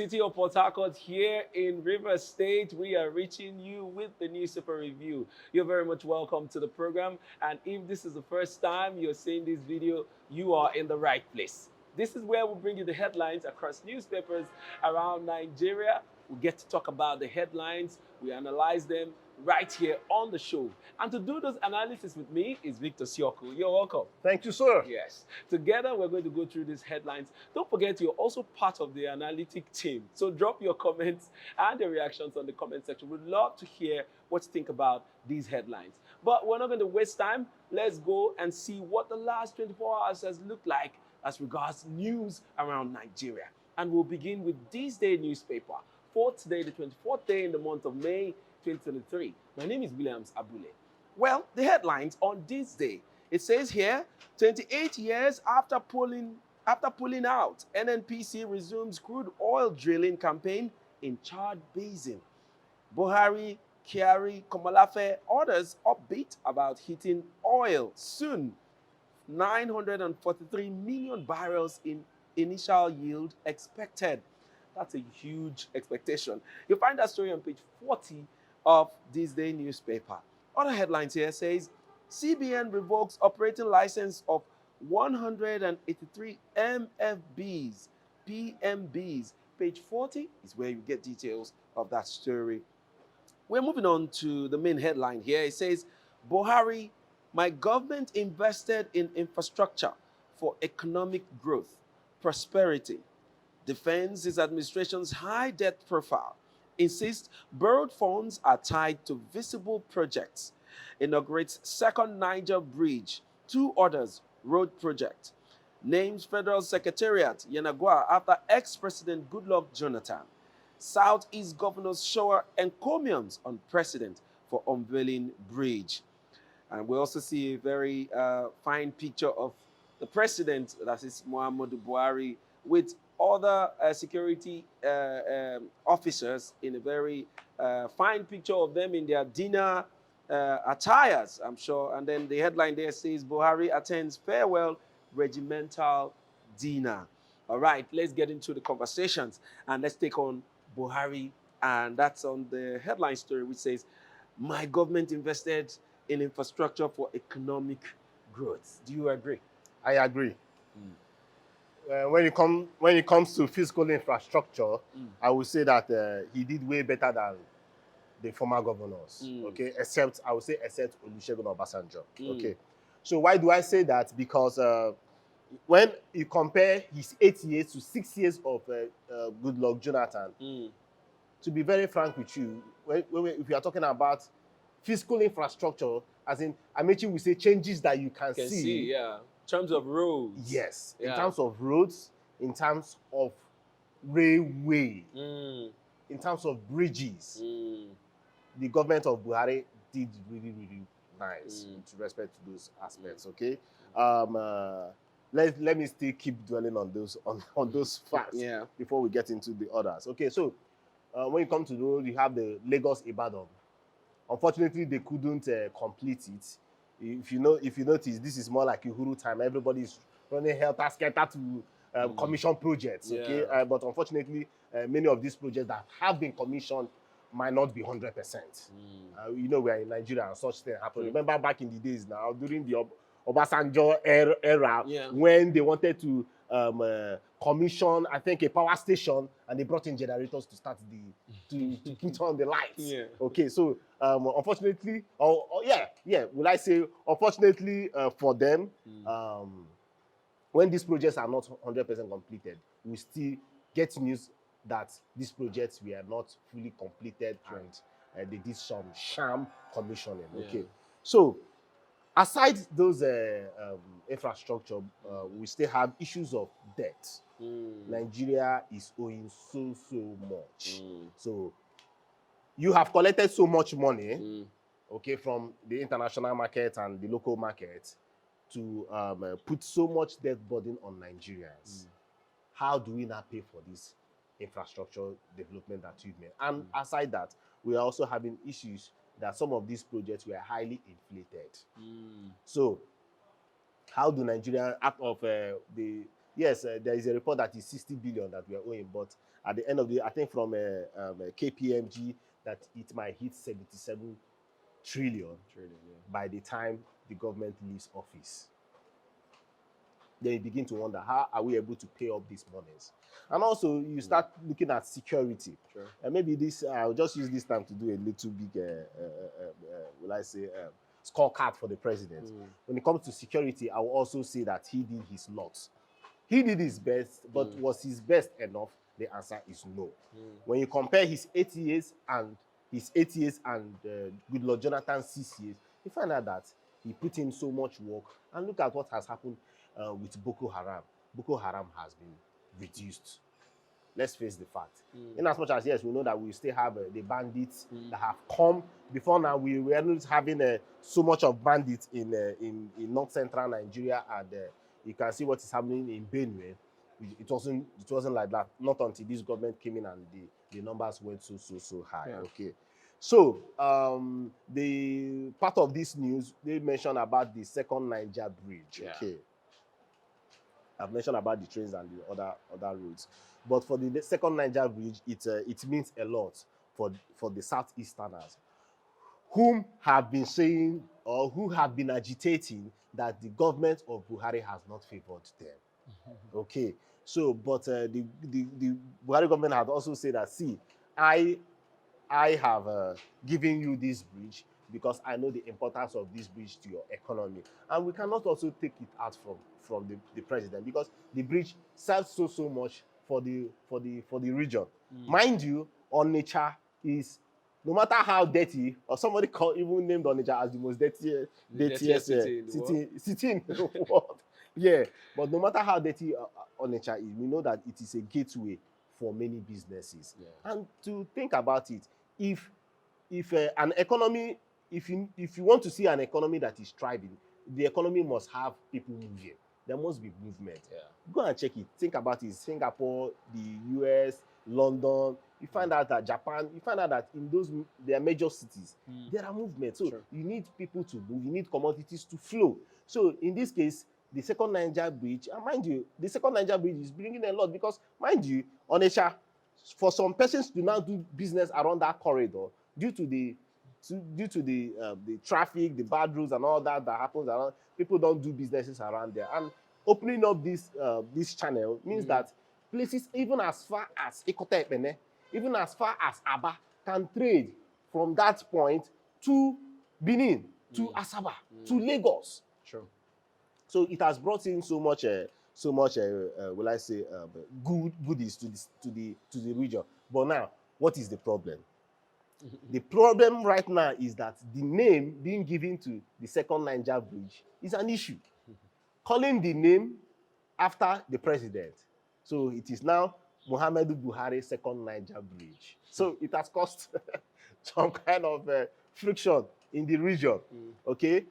city of Port Harcourt here in River State. We are reaching you with the newspaper review. You're very much welcome to the program. And if this is the first time you're seeing this video, you are in the right place. This is where we bring you the headlines across newspapers around Nigeria. We get to talk about the headlines. We analyze them right here on the show. And to do this analysis with me is Victor Sioku. You're welcome. Thank you, sir. Yes. Together, we're going to go through these headlines. Don't forget, you're also part of the analytic team. So drop your comments and your reactions on the comment section. We'd love to hear what you think about these headlines. But we're not going to waste time. Let's go and see what the last 24 hours has looked like as regards news around Nigeria. And we'll begin with this day newspaper for today, the 24th day in the month of May, 2023. My name is Williams Abule. Well, the headlines on this day, it says here, 28 years after pulling out, NNPC resumes crude oil drilling campaign in Chad Basin. Buhari, Kyari, Komalafe, others upbeat about hitting oil soon. 943 million barrels in initial yield expected. That's a huge expectation. You'll find that story on page 40 of this day newspaper. Other headlines here says, CBN revokes operating license of 183 MFBs, PMBs. Page 40 is where you get details of that story. We're moving on to the main headline here. It says, Buhari, my government invested in infrastructure for economic growth, prosperity, defends his administration's high debt profile, insists borrowed funds are tied to visible projects, inaugurates second Niger bridge, 2 others road project, names federal secretariat Yenagua after ex-president Goodluck Jonathan, Southeast governors shower encomiums on president for unveiling bridge. And we also see a very fine picture of the president, that is Muhammadu Buhari, with other security officers in a very fine picture of them in their dinner attires, I'm sure. And then the headline there says, Buhari attends farewell regimental dinner. All right, let's get into the conversations and let's take on Buhari. And that's on the headline story, which says, my government invested in infrastructure for economic growth. Do you agree? I agree. When it comes to fiscal infrastructure, I would say that he did way better than the former governors. Okay, except Olusegun Obasanjo. Okay, so why do I say that? Because when you compare his 8 years to 6 years of Goodluck Jonathan, to be very frank with you, if you are talking about fiscal infrastructure, as in Amechi will say changes that you can see. Yeah. In terms of roads. Yes. Yeah. In terms of roads, in terms of railway, in terms of bridges, the government of Buhari did really, really nice with respect to those aspects. Okay. Let me still keep dwelling on those facts before we get into the others. Okay. So when you come to the road, you have the Lagos Ibadan. Unfortunately, they couldn't complete it. If you notice, this is more like Uhuru time. Everybody's running helter-skelter to commission projects. Okay, but unfortunately, many of these projects that have been commissioned might not be 100%. We are in Nigeria and such things happen. Remember back in the days now, during the Obasanjo era, when they wanted to commission, I think, a power station, and they brought in generators to start to put on the lights. Okay, so unfortunately, will I say unfortunately for them, when these projects are not 100% completed, we still get news that these projects were not fully completed and they did some sham commissioning. Okay, so aside those infrastructure, we still have issues of debt. Nigeria is owing so much. So you have collected so much money, okay, from the international market and the local market to put so much debt burden on Nigerians. How do we now pay for this infrastructure development that you've made? And aside that, we are also having issues that some of these projects were highly inflated. So how do Nigeria, out of the yes, there is a report that is 60 billion that we are owing, but at the end of the, I think from KPMG that it might hit 77 trillion by the time the government leaves office. Then you begin to wonder, how are we able to pay up these monies? And also, you start looking at security. And maybe this, I'll just use this time to do a little big, will I say, scorecard for the president. When it comes to security, I will also say that he did his lot. He did his best, but was his best enough? The answer is no. When you compare his 8 years and Goodluck Jonathan's 6 years, you find out that he put in so much work. And look at what has happened with Boko Haram. Boko Haram has been reduced. Let's face the fact. In as much as, yes, we know that we still have the bandits that have come. Before now, we were not having so much of bandits in north central Nigeria, and you can see what is happening in Benue. It wasn't like that. Not until this government came in and the numbers went so high. Yeah. Okay. So the part of this news, they mentioned about the second Niger bridge. Yeah. Okay. I've mentioned about the trains and the other roads, but for the second Niger bridge, it means a lot for the Southeasterners, whom have been saying or who have been agitating that the government of Buhari has not favored them. Okay, so but the Buhari government had also said that, see, I have given you this bridge because I know the importance of this bridge to your economy, and we cannot also take it out from the president, because the bridge serves so much for the region. Mind you, Onitsha is, no matter how dirty, or somebody even named Onitsha as the most dirtiest city in the world. Yeah, but no matter how dirty Onitsha is, we know that it is a gateway for many businesses. Yeah. And to think about it, if an economy, if you want to see an economy that is thriving, the economy must have people moving. There must be movement. Yeah. Go and check it. Think about it. Singapore, the US, London. You find out that Japan, you find out that in their major cities, there are movements. So you need people to move. You need commodities to flow. So in this case, the second Niger bridge, and mind you, the second Niger bridge is bringing a lot, because, mind you, Onitsha, for some persons to now do business around that corridor, due to the traffic, the bad roads and all that happens around, people don't do businesses around there. And opening up this channel means that places even as far as Ikote Epene, even as far as Aba, can trade from that point to Benin, to Asaba, to Lagos. Sure. So it has brought in so much will I say, goodies to the region. But now, what is the problem? The problem right now is that the name being given to the second Niger bridge is an issue. Calling the name after the president. So it is now Muhammadu Buhari second Niger bridge. So it has caused some kind of friction in the region. Okay,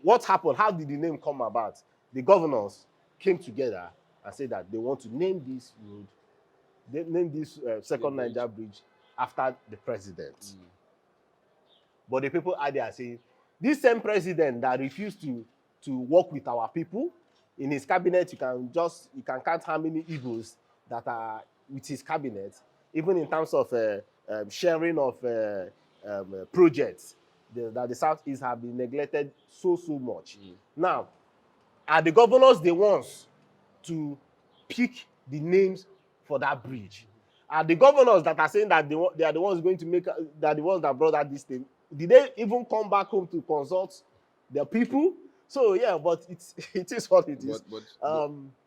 what happened? How did the name come about? The governors came together and said that they want to name this road, name this second Niger bridge after the president. But the people out there are saying, this same president that refused to work with our people, in his cabinet, you can count how many evils that are with his cabinet, even in terms of sharing of projects that the Southeast have been neglected so much. Now, are the governors the ones to pick the names for that bridge? Are the governors that are saying that they are the ones going to make, that the ones that brought out this thing, did they even come back home to consult their people? So yeah, but it is what it is.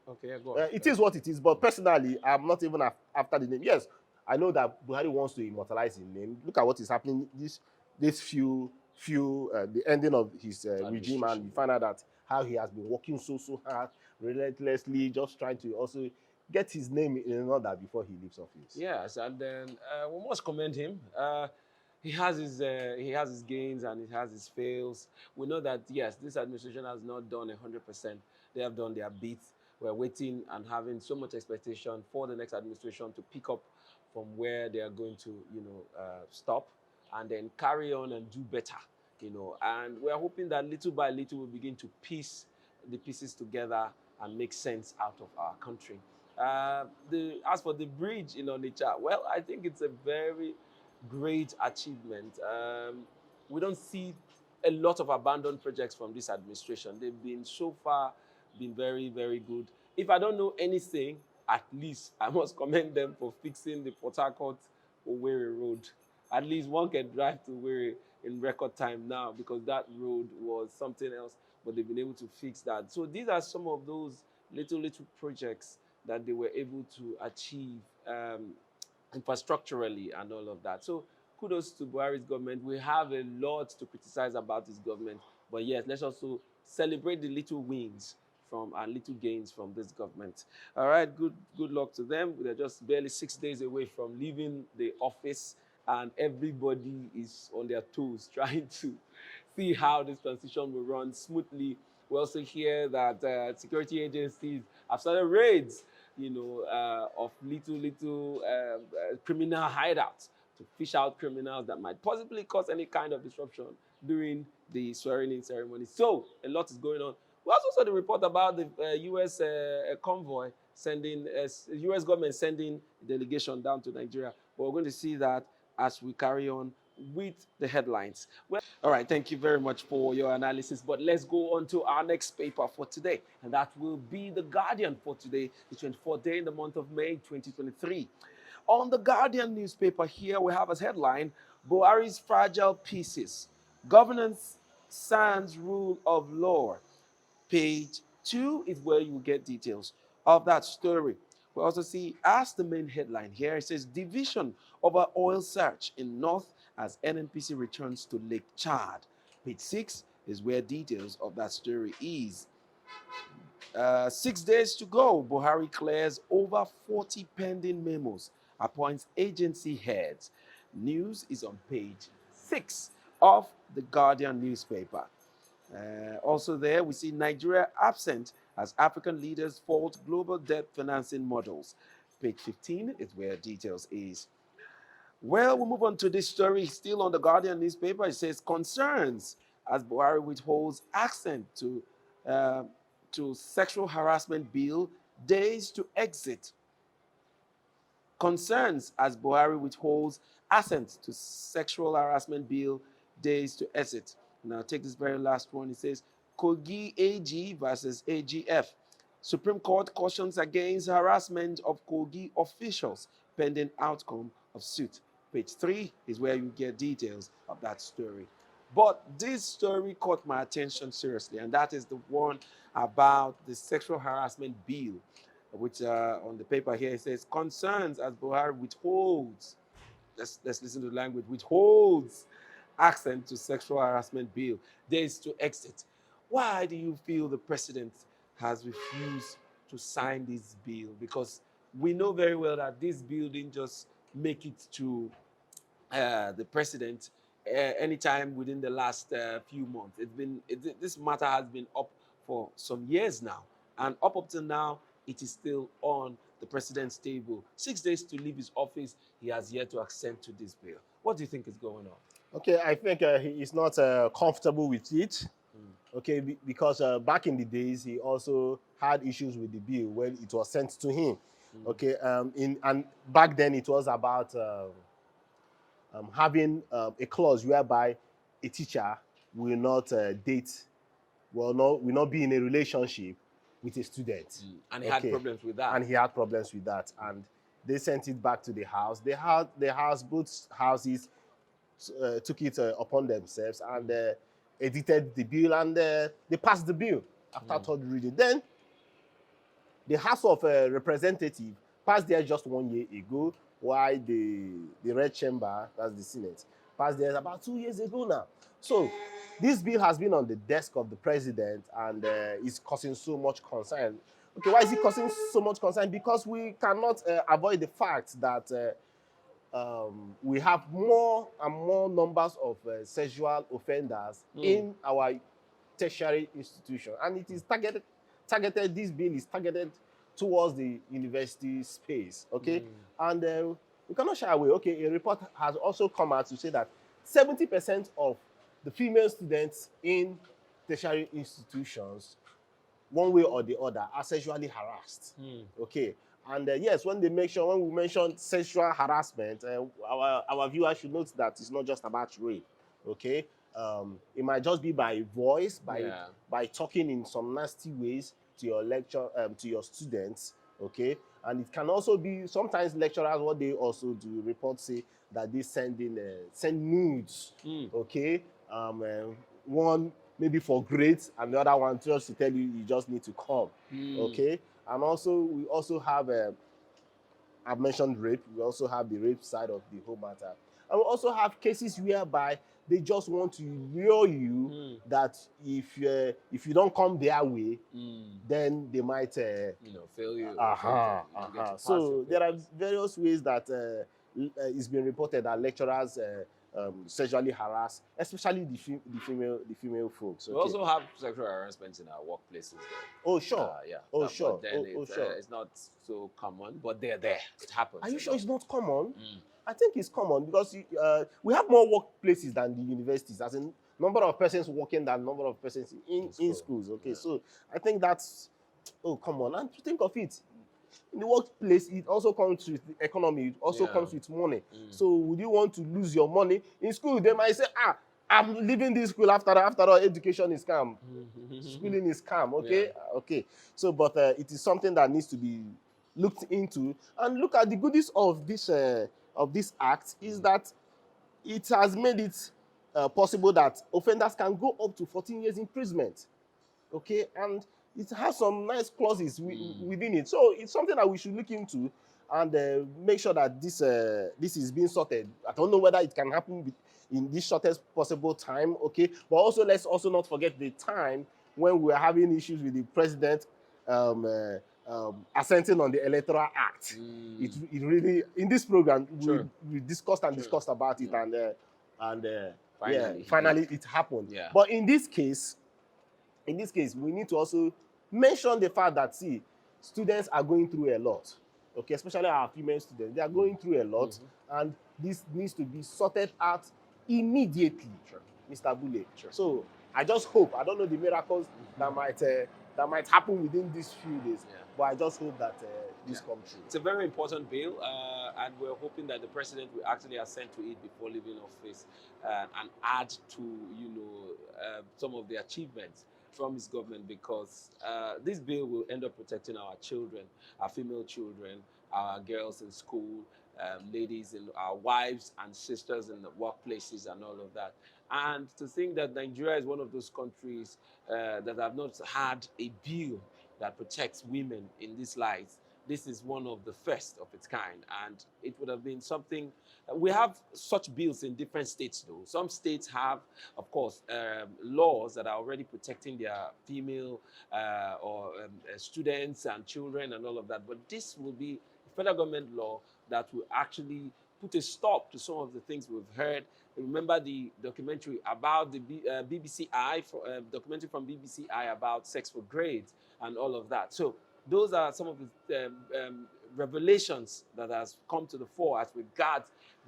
Okay, go on. It is what it is. But personally, I'm not even after the name. Yes, I know that Buhari wants to immortalize his name. Look at what is happening this few the ending of his regime, and you find out that how he has been working so hard, relentlessly, just trying to also get his name in order before he leaves office. Yes, and then we must commend him. He has his gains and he has his fails. We know that, yes, this administration has not done 100%. They have done their bit. We're waiting and having so much expectation for the next administration to pick up from where they are going to, stop, and then carry on and do better, And we're hoping that little by little we begin to piece the pieces together and make sense out of our country. As for the bridge in Onitsha, well, I think it's a very great achievement. We don't see a lot of abandoned projects from this administration. They've been so far been very, very good. If I don't know anything, at least I must commend them for fixing the Port Harcourt Owerri road. At least one can drive to Owerri in record time now, because that road was something else, but they've been able to fix that. So these are some of those little projects that they were able to achieve infrastructurally and all of that. So kudos to Buhari's government. We have a lot to criticize about this government, but yes, let's also celebrate the little wins from and little gains from this government. All right, good luck to them. They're just barely 6 days away from leaving the office, and everybody is on their toes trying to see how this transition will run smoothly. We also hear that security agencies have started raids, of little criminal hideouts to fish out criminals that might possibly cause any kind of disruption during the swearing-in ceremony. So a lot is going on. We also saw the report about the U.S. convoy sending, U.S. government sending a delegation down to Nigeria. But we're going to see that as we carry on with the headlines. Well, all right, thank you very much for your analysis. But let's go on to our next paper for today, and that will be The Guardian for today, the 24th day in the month of May, 2023. On The Guardian newspaper here, we have as headline, Buhari's fragile pieces, governance sans rule of law. Page 2 is where you will get details of that story. We also see, as the main headline here, it says, division over oil search in North as NNPC returns to Lake Chad. Page 6 is where details of that story is. 6 days to go. Buhari clears over 40 pending memos, appoints agency heads. News is on page 6 of the Guardian newspaper. Also there, we see Nigeria absent as African leaders fault global debt financing models. Page 15 is where details is. Well, we'll move on to this story still on the Guardian newspaper. It says, concerns as Buhari withholds Assent to sexual harassment bill, days to exit. Concerns as Buhari withholds Assent to sexual harassment bill, days to exit. Now, take this very last one. It says, Kogi AG versus AGF. Supreme Court cautions against harassment of Kogi officials pending outcome of suit. Page 3 is where you get details of that story. But this story caught my attention seriously, and that is the one about the sexual harassment bill, which on the paper here it says, concerns as Buhari withholds, let's listen to the language, withholds Assent to sexual harassment bill, days to exit. Why do you feel the president has refused to sign this bill? Because we know very well that this bill didn't just make it to the president anytime within the last few months. This matter has been up for some years now, and up till now, it is still on the president's table. 6 days to leave his office, he has yet to assent to this bill. What do you think is going on? Okay, I think he is not comfortable with it. Okay, because back in the days, he also had issues with the bill when it was sent to him. Okay, and back then it was about having a clause whereby a teacher will not will not be in a relationship with a student. And he had problems with that. And he had problems with that, and they sent it back to the house. Both houses took it upon themselves and edited the bill, and they passed the bill after third reading. Then the House of Representatives passed there just 1 year ago, while the Red Chamber, that's the Senate, passed there about 2 years ago now. So this bill has been on the desk of the president and is causing so much concern. Okay, why is it causing so much concern? Because we cannot avoid the fact that we have more and more numbers of sexual offenders in our tertiary institution, and it is targeted. This bill is targeted towards the university space. Okay, and we cannot shy away. Okay, a report has also come out to say that 70% of the female students in tertiary institutions one way or the other, are sexually harassed. Okay. And yes, when we mention sexual harassment, our viewers should note that it's not just about rape. Okay. It might just be by voice, by talking in some nasty ways to your to your students. Okay. And it can also be sometimes lecturers, what they also do, reports say that they send nudes. Okay. One maybe for grades, and the other one just to tell you just need to come. Okay. And also we also have I've mentioned rape. We also have the rape side of the whole matter. And we also have cases whereby they just want to lure you that if you don't come their way, then they might fail you. So there are various ways that it's been reported that lecturers sexually harass, especially the female folks. Okay? We also have sexual harassment in our workplaces. Oh sure, But then it's not so common, but they're there. It happens. Are you sure it's not common? I think it's common because we have more workplaces than the universities, as in number of persons working than number of persons in schools. Okay, so I think that's come on, and to think of it. In the workplace, it also comes with the economy. It also comes with money. So would you want to lose your money? In school, they might say, I'm leaving this school after all, education is scam. Schooling is scam, okay? Okay. So, but it is something that needs to be looked into. And look at the goodies of this act is that it has made it possible that offenders can go up to 14 years imprisonment. Okay? And it has some nice clauses within it. So it's something that we should look into and make sure that this is being sorted. I don't know whether it can happen in the shortest possible time, okay? But also, let's also not forget the time when we are having issues with the president assenting on the Electoral Act. It really, in this program, we discussed about it, and finally it happened. But in this case, we need to also mention the fact that, see, students are going through a lot, okay, especially our female students. They are going through a lot, and this needs to be sorted out immediately, Mr. Bule. So I just hope, I don't know the miracles that might happen within these few days, but I just hope that this comes true. It's a very important bill, and we're hoping that the president will actually assent to it before leaving office and add to, some of the achievements from his government, because this bill will end up protecting our children, our female children, our girls in school, ladies, and our wives and sisters in the workplaces and all of that. And to think that Nigeria is one of those countries that have not had a bill that protects women in these lives. This is one of the first of its kind, and it would have been something. We have such bills in different states, though. Some states have, of course, laws that are already protecting their female students and children and all of that. But this will be a federal government law that will actually put a stop to some of the things we've heard. Remember the documentary about the documentary from BBCI about sex for grades and all of that. So those are some of the revelations that has come to the fore as regards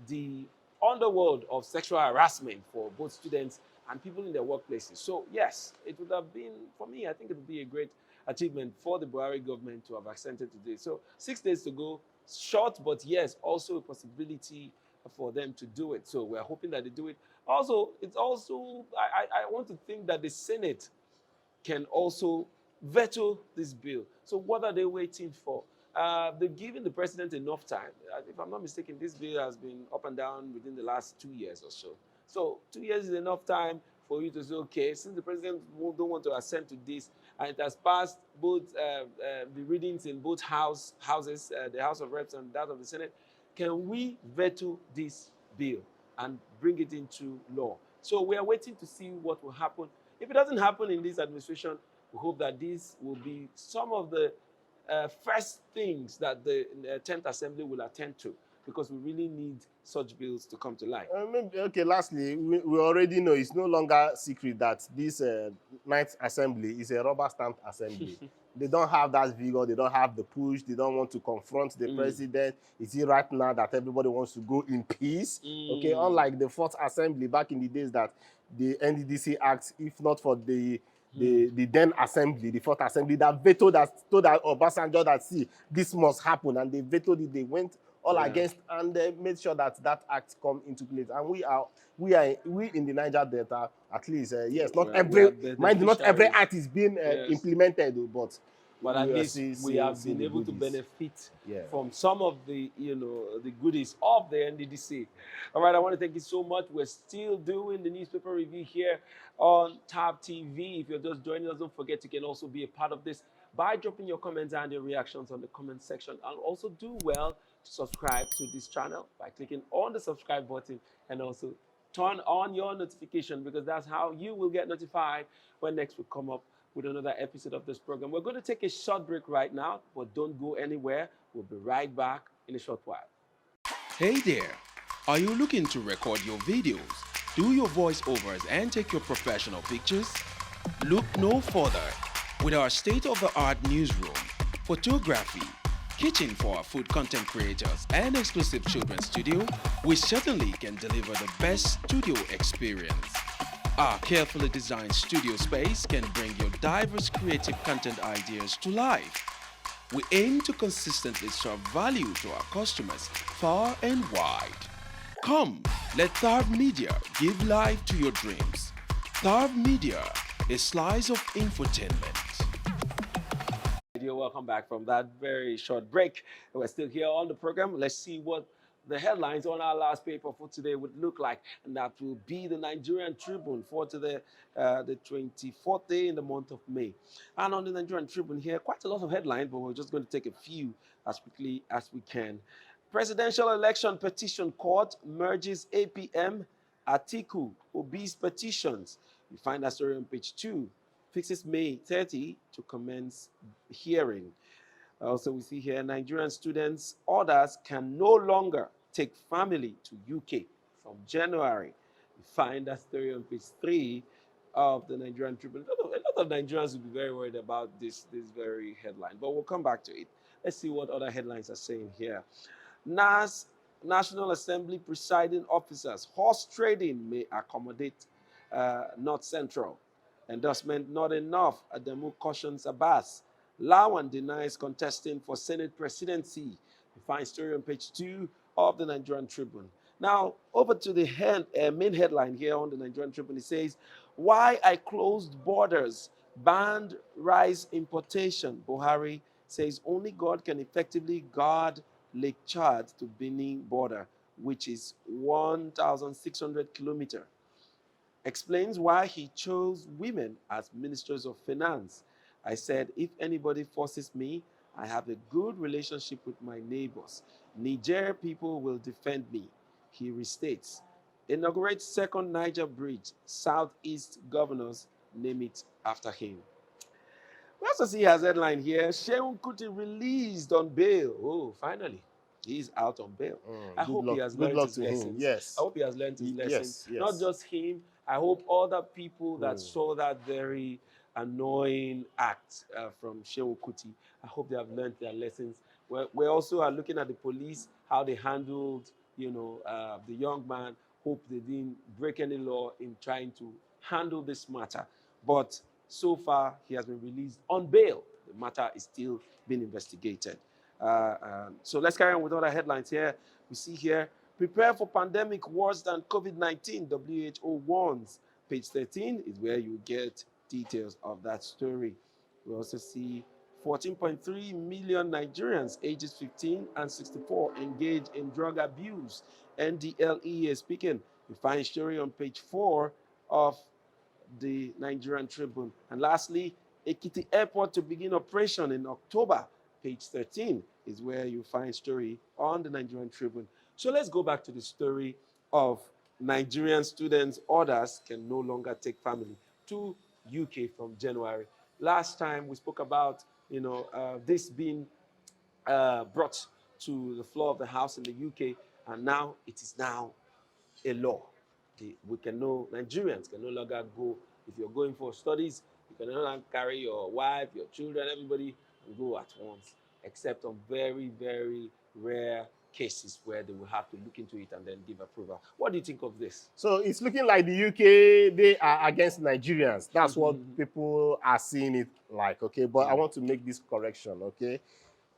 the underworld of sexual harassment for both students and people in their workplaces. So yes, it would have been, for me, I think it would be a great achievement for the Buhari government to have accented today. So 6 days to go, short, but yes, also a possibility for them to do it. So we're hoping that they do it. Also, I want to think that the Senate can also veto this bill. So what are they waiting for? They've given the president enough time. If I'm not mistaken, this bill has been up and down within the last 2 years or so. So 2 years is enough time for you to say, okay, since the president don't want to assent to this, and it has passed both the readings in both houses, the House of Reps and that of the Senate, can we veto this bill and bring it into law? So we are waiting to see what will happen. If it doesn't happen in this administration, we hope that this will be some of the first things that the 10th Assembly will attend to, because we really need such bills to come to light. Okay, lastly, we already know it's no longer secret that this 9th Assembly is a rubber-stamped assembly. They don't have that vigor, they don't have the push, they don't want to confront the president. It's right now that everybody wants to go in peace. Okay, unlike the 4th Assembly back in the days that the NDDC Act, if not for the the then assembly, the fourth assembly, that vetoed that, told that Obasanjo that, see, this must happen, and they vetoed it. They went all against, and they made sure that that act come into place. And we in the Niger Delta, at least, yes, not every act is being implemented, but at least we have been able to benefit from some of the, the goodies of the NDDC. All right, I want to thank you so much. We're still doing the newspaper review here on Tab TV. If you're just joining us, don't forget you can also be a part of this by dropping your comments and your reactions on the comment section. And also do well to subscribe to this channel by clicking on the subscribe button, and also turn on your notification, because that's how you will get notified when next we come up with another episode of this program. We're going to take a short break right now, but don't go anywhere. We'll be right back in a short while. Hey there! Are you looking to record your videos, do your voiceovers, and take your professional pictures? Look no further. With our state-of-the-art newsroom, photography, kitchen for our food content creators, and exclusive children's studio, we certainly can deliver the best studio experience. Our carefully designed studio space can bring your diverse creative content ideas to life. We aim to consistently serve value to our customers far and wide. Come, let Tharv Media give life to your dreams. Tharv Media, a slice of infotainment. You're welcome back from that very short break. We're still here on the program. Let's see what the headlines on our last paper for today would look like, and that will be the Nigerian Tribune for today, the 24th day in the month of May. And on the Nigerian Tribune here, quite a lot of headlines, but we're just going to take a few as quickly as we can. Presidential election petition court merges APM, Atiku, Obi's petitions. You find that story on page 2. Fixes May 30 to commence hearing. Also, we see here Nigerian students' orders can no longer take family to UK from January. We find that story on page 3 of the Nigerian Tribune. A lot of Nigerians will be very worried about this very headline, but we'll come back to it. Let's see what other headlines are saying here. National Assembly presiding officers, horse trading may accommodate North Central. Endorsement not enough. Adamu cautions Abbas. Lawan denies contesting for Senate presidency. You find story on page 2 of the Nigerian Tribune. Now, over to the main headline here on the Nigerian Tribune. It says, why I closed borders, banned rice importation. Buhari says only God can effectively guard Lake Chad to Benin border, which is 1,600 kilometers. Explains why he chose women as ministers of finance. I said, if anybody forces me, I have a good relationship with my neighbors. Niger people will defend me, he restates. Inaugurates second Niger bridge. Southeast governors name it after him. We also see his headline here, Shehu Kuti released on bail. Oh, finally. He's out on bail. I hope he has learned his lessons. Yes. I hope he has learned his lessons. Yes. Not just him. I hope other people that saw that very annoying act from Shehu Kuti, I hope they have learned their lessons. We also are looking at the police, how they handled, the young man. Hope they didn't break any law in trying to handle this matter. But so far, he has been released on bail. The matter is still being investigated. So let's carry on with other headlines here. We see here, prepare for pandemic worse than COVID-19, WHO warns. Page 13 is where you get details of that story. We also see 14.3 million Nigerians ages 15 and 64 engage in drug abuse. NDLEA is speaking. You find story on page 4 of the Nigerian Tribune. And lastly, Ekiti Airport to begin operation in October. Page 13 is where you find story on the Nigerian Tribune. So let's go back to the story of Nigerian students' orders can no longer take family to UK from January. Last time we spoke about, this being brought to the floor of the House in the UK, and now it is now a law. Nigerians can no longer go, if you're going for studies, you can no longer carry your wife, your children, everybody, and go at once, except on very, very rare cases where they will have to look into it and then give approval. What do you think of this? So it's looking like the UK, they are against Nigerians. That's what people are seeing it like, okay? But I want to make this correction, okay?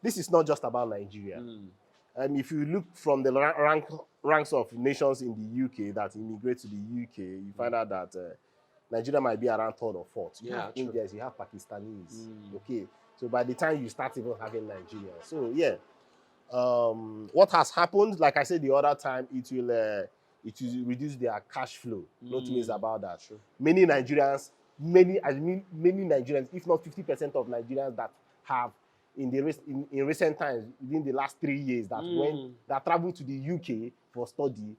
This is not just about Nigeria. If you look from the ranks of nations in the UK that immigrate to the UK, you find out that Nigeria might be around third or fourth. You have Indians, you have Pakistanis, okay? So by the time you start even having Nigerians. So yeah, what has happened, like I said the other time, it will reduce their cash flow. No two ways about that. True. Many Nigerians, many Nigerians, if not 50% of Nigerians that have in recent times, within the last 3 years, that traveled to the UK for study,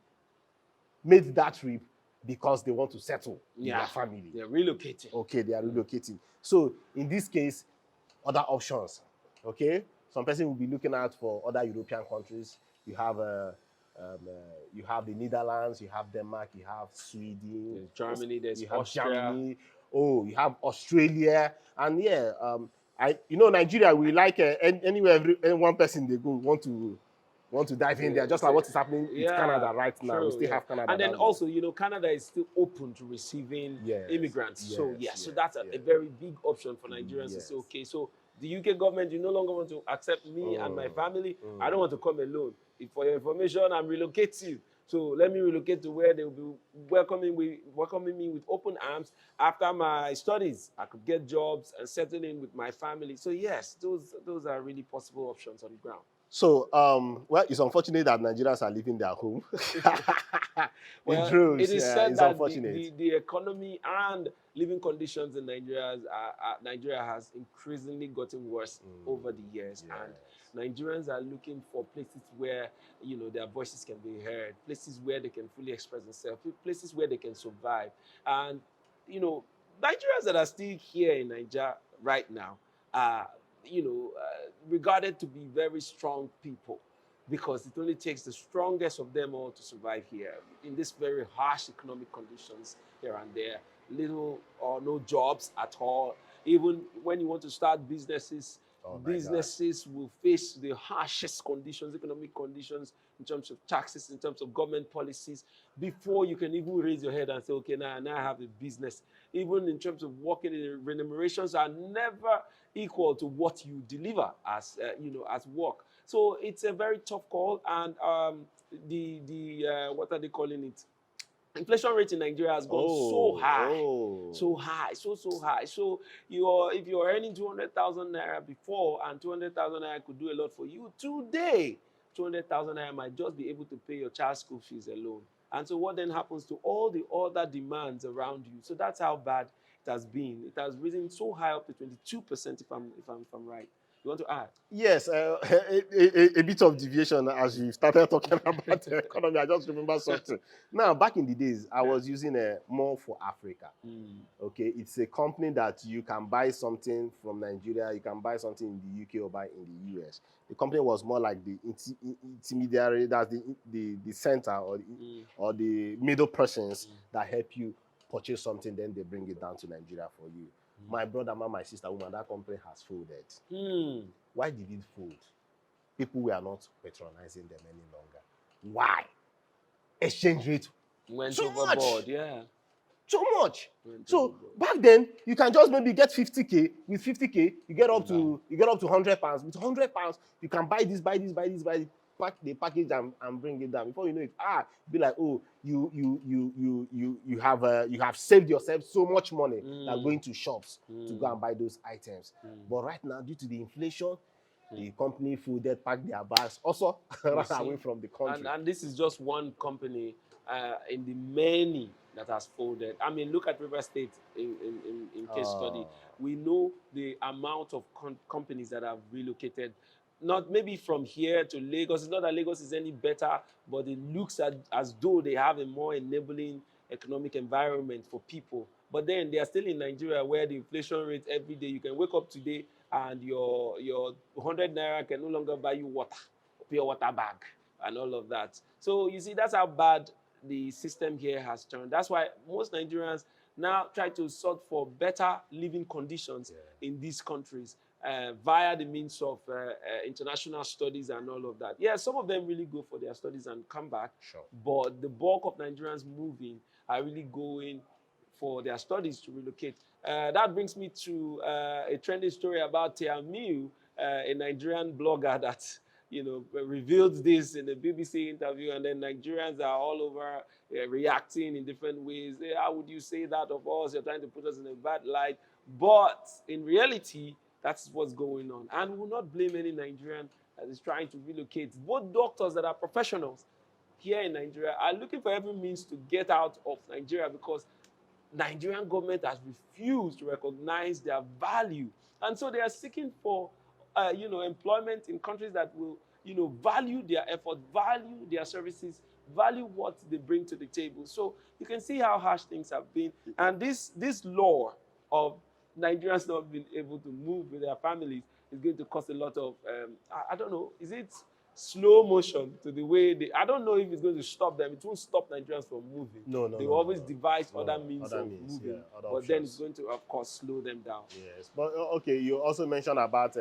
made that trip because they want to settle with their family. They're relocating. Okay, they are relocating. So in this case, other options. Okay, some person will be looking out for other European countries. You have the Netherlands, you have Denmark, you have Sweden, there's Germany, there's you have Austria. Germany. Oh, you have Australia, and Nigeria. We like anywhere one person they go want to dive in there, just like what is happening in Canada right now. True, we still have Canada. And then also, Canada is still open to receiving immigrants. So that's a very big option for Nigerians to say, okay, so the UK government, you no longer want to accept me and my family. I don't want to come alone. For your information, I'm relocating. So let me relocate to where they'll be welcoming me with open arms. After my studies, I could get jobs and settle in with my family. So yes, those are really possible options on the ground. So, it's unfortunate that Nigerians are leaving their home. It is said that the economy and living conditions in Nigeria has increasingly gotten worse over the years. Yes. And Nigerians are looking for places where, their voices can be heard, places where they can fully express themselves, places where they can survive. And, Nigerians that are still here in Nigeria right now are, regarded to be very strong people, because it only takes the strongest of them all to survive here in this very harsh economic conditions here and there. Little or no jobs at all. Even when you want to start businesses, businesses will face the harshest conditions, economic conditions, in terms of taxes, in terms of government policies, before you can even raise your head and say, okay, now I have a business. Even in terms of working, the remunerations are never equal to what you deliver as as work. So it's a very tough call, and what are they calling it? Inflation rate in Nigeria has gone so high. So if you're earning 200,000 naira before, and 200,000 naira could do a lot for you today, 200,000 naira might just be able to pay your child's school fees alone. And so what then happens to all the other demands around you? So that's how bad it has been. It has risen so high, up to 22%, if I'm right. You want to add? Yes, a bit of deviation as you started talking about the economy. I just remember something. Now, back in the days, I was using More for Africa. Okay, it's a company that you can buy something from Nigeria, you can buy something in the UK or buy in the US. The company was more like the intermediary, that's the center or the middle persons that help you purchase something, then they bring it down to Nigeria for you. My brother, my sister, woman, that company has folded. Why did it fold? People were not patronizing them any longer. Why? Exchange rate went overboard. Yeah. Too much. So back then, you can just maybe get 50K. With 50K, you get up to £100. With £100, you can buy this, pack the package and bring it down. Before you know it, be like, oh, you have saved yourself so much money than going to shops to go and buy those items. But right now, due to the inflation, the company folded, packed their bags, also ran away from the country. And this is just one company in the many that has folded. I mean, look at River State in case study. We know the amount of companies that have relocated, not maybe from here to Lagos. It's not that Lagos is any better, but it looks as though they have a more enabling economic environment for people. But then they are still in Nigeria, where the inflation rate every day, you can wake up today and your 100 naira can no longer buy you water, pure water bag, and all of that. So you see, that's how bad the system here has turned. That's why most Nigerians now try to sort for better living conditions in these countries. via the means of international studies and all of that. Yeah, some of them really go for their studies and come back, Sure. but the bulk of Nigerians moving are really going for their studies to relocate. That brings me to a trending story about Tiamiu, a Nigerian blogger that revealed this in a BBC interview, and then Nigerians are all over reacting in different ways. How would you say that of us? You're trying to put us in a bad light. But in reality, that's what's going on. And we will not blame any Nigerian that is trying to relocate. Both doctors that are professionals here in Nigeria are looking for every means to get out of Nigeria because Nigerian government has refused to recognize their value. And so they are seeking for employment in countries that will value their effort, value their services, value what they bring to the table. So you can see how harsh things have been. And this law of Nigerians not being able to move with their families is going to cause a lot of, I don't know, is it slow motion to the way they, I don't know if it's going to stop them. It won't stop Nigerians from moving. No. They will always devise other means of moving. Yeah, but then it's going to, of course, slow them down. Yes. But okay, you also mentioned about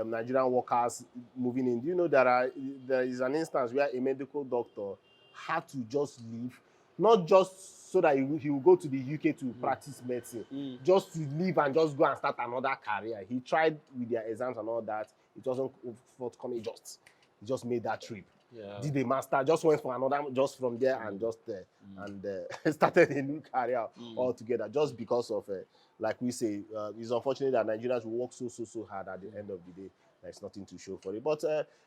Nigerian workers moving in. Do you know there is an instance where a medical doctor had to just leave, not just so that he will go to the UK to practice medicine, just to leave and just go and start another career. He tried with their exams and all that. It wasn't forthcoming. He just made that trip. Yeah. Did a master, just went for another, just from there and just started a new career altogether, just because of, like we say, it's unfortunate that Nigerians will work so hard at the end of the day. There's nothing to show for it. But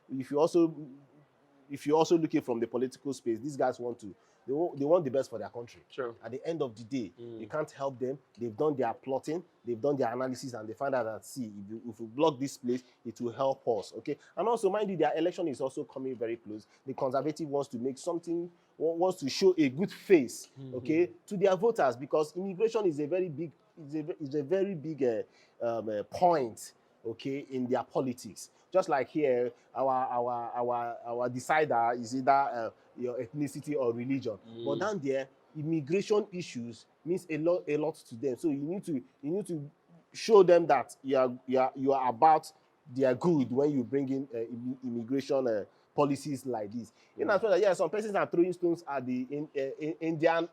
if you're also looking from the political space, these guys they want the best for their country. Sure. At the end of the day, you can't help them. They've done their plotting, they've done their analysis, and they find out that, see, if we block this place, it will help us, okay? And also, mind you, their election is also coming very close. The conservative wants to make something, wants to show a good face, okay, to their voters, because immigration is a very big, point, okay, in their politics. Just like here, our decider is either your ethnicity or religion. But down there, immigration issues means a lot to them. So you need to show them that you are about their good when you bring in immigration policies like this. In as well, yeah, some persons are throwing stones at the Indian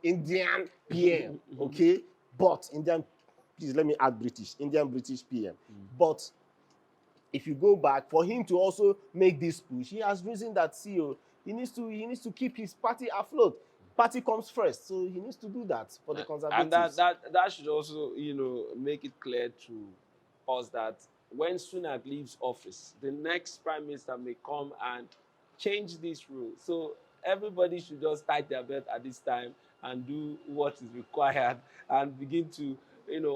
PM, okay, but please let me add Indian British PM, but if you go back, for him to also make this push, he has reason that CEO, he needs to keep his party afloat. Party comes first, so he needs to do that for the conservatives. And that should also, make it clear to us that when Sunak leaves office, the next prime minister may come and change this rule. So everybody should just tighten their belt at this time and do what is required and begin to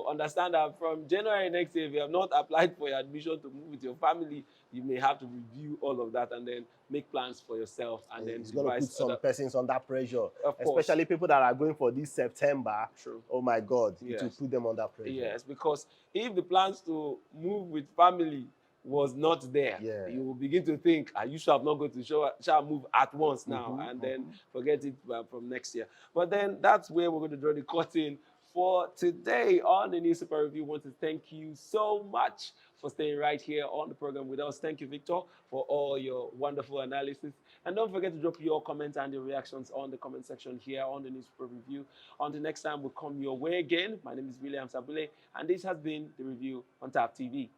understand that from January next year, if you have not applied for your admission to move with your family, you may have to review all of that and then make plans for yourself. And then it's going to put some persons under pressure, especially people that are going for this September. True. Oh my God, it will put them under pressure. Yes, because if the plans to move with family was not there, you will begin to think, you should have not going to shall move at once now, and then forget it from next year. But then that's where we're going to draw the curtain for today on the Newspaper Review. I want to thank you so much for staying right here on the program with us. Thank you, Victor, for all your wonderful analysis. And don't forget to drop your comments and your reactions on the comment section here on the Newspaper Review. Until next time, we'll come your way again. My name is William Sabule, and this has been the review on TAP TV.